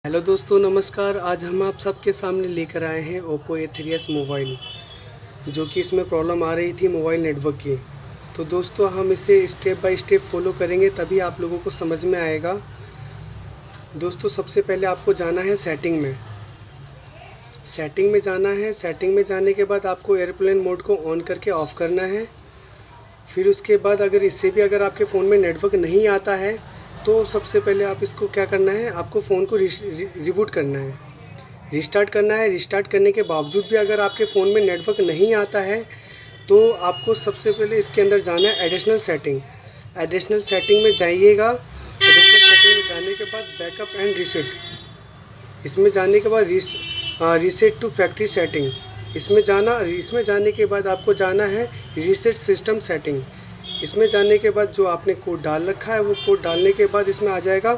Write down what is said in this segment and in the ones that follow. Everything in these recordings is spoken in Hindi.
हेलो दोस्तों, नमस्कार। आज हम आप सबके सामने लेकर आए हैं ओप्पो A3s मोबाइल, जो कि इसमें प्रॉब्लम आ रही थी मोबाइल नेटवर्क की। तो दोस्तों, हम इसे स्टेप बाय स्टेप फॉलो करेंगे, तभी आप लोगों को समझ में आएगा। दोस्तों, सबसे पहले आपको जाना है सेटिंग में। सेटिंग में जाना है। सेटिंग में जाने के बाद आपको एयरप्लेन मोड को ऑन करके ऑफ़ करना है। फिर उसके बाद अगर आपके फ़ोन में नेटवर्क नहीं आता है तो सबसे पहले आप इसको क्या करना है, आपको फ़ोन को रिबूट करना है, रिस्टार्ट करना है। रिस्टार्ट करने के बावजूद भी अगर आपके फ़ोन में नेटवर्क नहीं आता है तो आपको सबसे पहले इसके अंदर जाना है एडिशनल सेटिंग। एडिशनल सेटिंग में जाइएगा। एडिशनल सेटिंग में जाने के बाद बैकअप एंड रीसेट, इसमें जाने के बाद रीसेट टू फैक्ट्री सेटिंग, इसमें जाने के बाद आपको जाना है रीसेट सिस्टम सेटिंग। इसमें जाने के बाद जो आपने कोड डाल रखा है वो कोड डालने के बाद इसमें आ जाएगा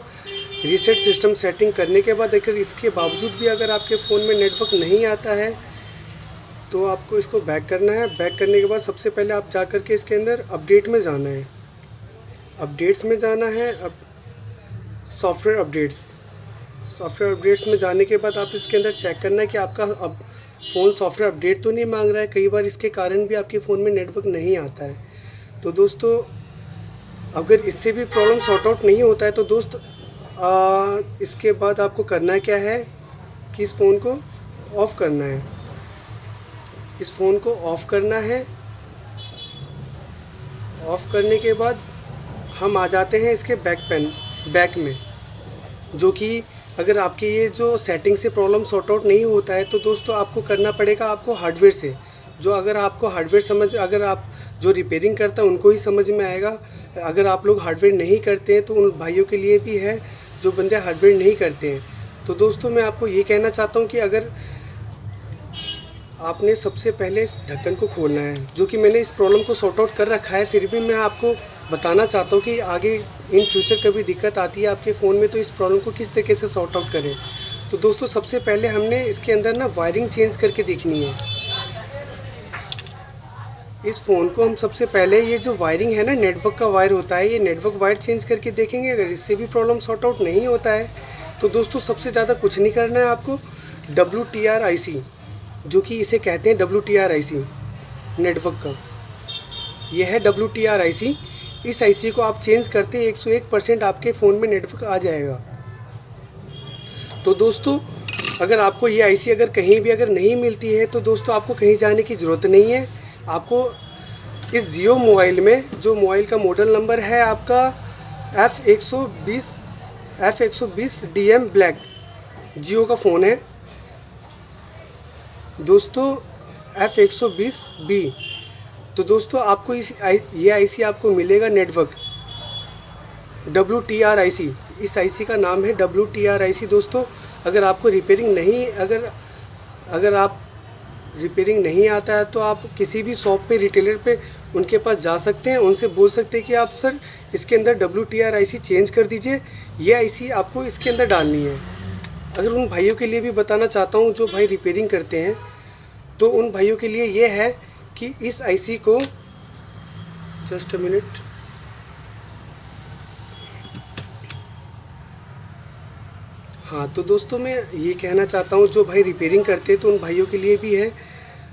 रीसेट सिस्टम सेटिंग। करने के बाद अगर इसके बावजूद भी अगर आपके फ़ोन में नेटवर्क नहीं आता है तो आपको इसको बैक करना है। बैक करने के बाद सबसे पहले आप जा कर के इसके अंदर अपडेट में जाना है। अपडेट्स में जाना है। अब सॉफ्टवेयर अपडेट्स में जाने के बाद आप इसके अंदर चेक करना है कि आपका अब फ़ोन सॉफ्टवेयर अपडेट तो नहीं मांग रहा है। कई बार इसके कारण भी आपके फ़ोन में नेटवर्क नहीं आता है। तो दोस्तों, अगर इससे भी प्रॉब्लम सॉर्ट आउट नहीं होता है तो इसके बाद आपको करना क्या है कि इस फ़ोन को ऑफ़ करना है। इस फ़ोन को ऑफ़ करना है। ऑफ़ करने के बाद हम आ जाते हैं इसके बैक में, जो कि अगर आपके ये जो सेटिंग से प्रॉब्लम सॉर्ट आउट नहीं होता है तो दोस्तों आपको करना पड़ेगा आपको हार्डवेयर से। अगर आपको हार्डवेयर अगर आप जो रिपेयरिंग करता है उनको ही समझ में आएगा। अगर आप लोग हार्डवेयर नहीं करते हैं तो उन भाइयों के लिए भी है जो बंदे हार्डवेयर नहीं करते हैं। तो दोस्तों, मैं आपको ये कहना चाहता हूँ कि अगर आपने सबसे पहले इस ढक्कन को खोलना है, जो कि मैंने इस प्रॉब्लम को सॉर्ट आउट कर रखा है, फिर भी मैं आपको बताना चाहता हूँ कि आगे इन फ्यूचर कभी दिक्कत आती है आपके फ़ोन में तो इस प्रॉब्लम को किस तरीके से सॉर्ट आउट करें। तो दोस्तों, सबसे पहले हमने इसके अंदर ना वायरिंग चेंज करके देखनी है। इस फ़ोन को हम सबसे पहले ये जो वायरिंग है ना, नेटवर्क का वायर होता है, ये नेटवर्क वायर चेंज करके देखेंगे। अगर इससे भी प्रॉब्लम सॉर्ट आउट नहीं होता है तो दोस्तों सबसे ज़्यादा कुछ नहीं करना है आपको। WTR IC, जो कि इसे कहते हैं WTR IC नेटवर्क का, ये है WTR IC। इस IC को आप चेंज करते 101% आपके फ़ोन में नेटवर्क आ जाएगा। तो दोस्तों, अगर आपको ये IC अगर कहीं भी अगर नहीं मिलती है तो दोस्तों आपको कहीं जाने की ज़रूरत नहीं है। आपको इस जियो मोबाइल में, जो मोबाइल का मॉडल नंबर है आपका F120 DM ब्लैक, जियो का फ़ोन है दोस्तों, F120B। तो दोस्तों आपको ये IC आपको मिलेगा नेटवर्क WTR IC। इस IC का नाम है WTR IC। दोस्तों, अगर आपको अगर आप रिपेयरिंग नहीं आता है तो आप किसी भी शॉप पे, रिटेलर पे उनके पास जा सकते हैं। उनसे बोल सकते हैं कि आप सर इसके अंदर WTR IC चेंज कर दीजिए, ये IC आपको इसके अंदर डालनी है। अगर उन भाइयों के लिए भी बताना चाहता हूँ जो भाई रिपेयरिंग करते हैं, तो उन भाइयों के लिए ये है कि इस IC को, जस्ट अ मिनट, हाँ, तो दोस्तों मैं ये कहना चाहता हूँ जो भाई रिपेयरिंग करते हैं तो उन भाइयों के लिए भी है।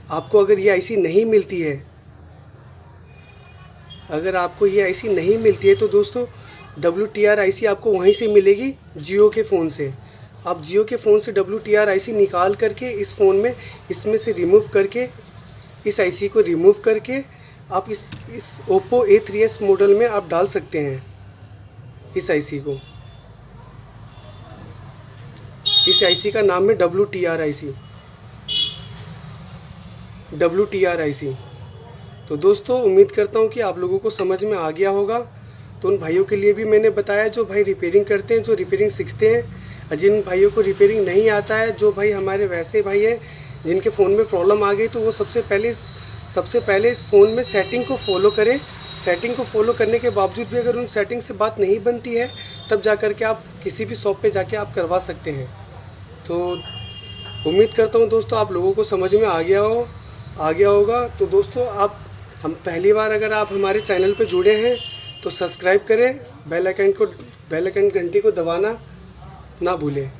आपको अगर ये IC नहीं मिलती है, अगर आपको ये IC नहीं मिलती है तो दोस्तों WTR IC आपको वहीं से मिलेगी, जियो के फ़ोन से। आप जियो के फ़ोन से WTR IC निकाल करके इस फ़ोन में इसमें से रिमूव करके, इस IC को रिमूव करके आप इस ओप्पो A3s मॉडल में आप डाल सकते हैं इस IC को। इस IC का नाम है WTR IC। तो दोस्तों, उम्मीद करता हूँ कि आप लोगों को समझ में आ गया होगा। तो उन भाइयों के लिए भी मैंने बताया जो भाई रिपेयरिंग करते हैं, जो रिपेयरिंग सीखते हैं। जिन भाइयों को रिपेयरिंग नहीं आता है, जो भाई हमारे वैसे भाई हैं जिनके फ़ोन में प्रॉब्लम आ गई, तो वो सबसे पहले इस फ़ोन में सेटिंग को फॉलो करें। सेटिंग को फॉलो करने के बावजूद भी अगर उन सेटिंग से बात नहीं बनती है, तब जा कर के आप किसी भी शॉप पे जाके आप करवा सकते हैं। तो उम्मीद करता हूँ दोस्तों आप लोगों को समझ में आ गया होगा। तो दोस्तों, हम पहली बार अगर आप हमारे चैनल पे जुड़े हैं तो सब्सक्राइब करें, बेल आइकन घंटी को दबाना ना भूलें।